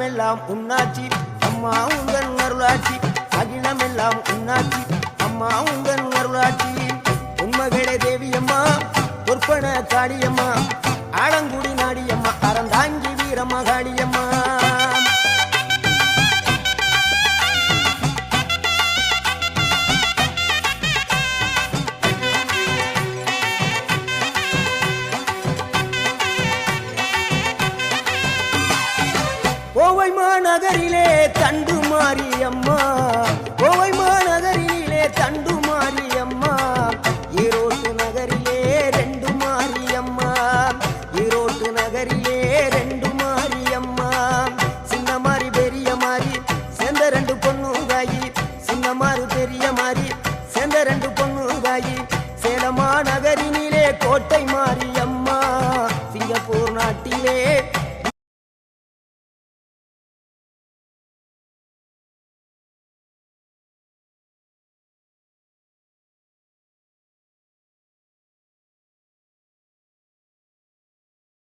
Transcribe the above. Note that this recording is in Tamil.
அகிலமெல்லாம் உன்னாட்சி அம்மா உந்தன் அருளாட்சி அகிலமெல்லாம் உன்னாட்சி அம்மா உந்தன் அருளாட்சி உண்மகளே தேவியம்மா பொற்பன காளியம்மா ஆலங்குடி நாடியம்மா அறந்தாங்கி வீரம்மா காளியம்மா கோவை மாநகரிலே தண்டு மாரியம்மா கோவை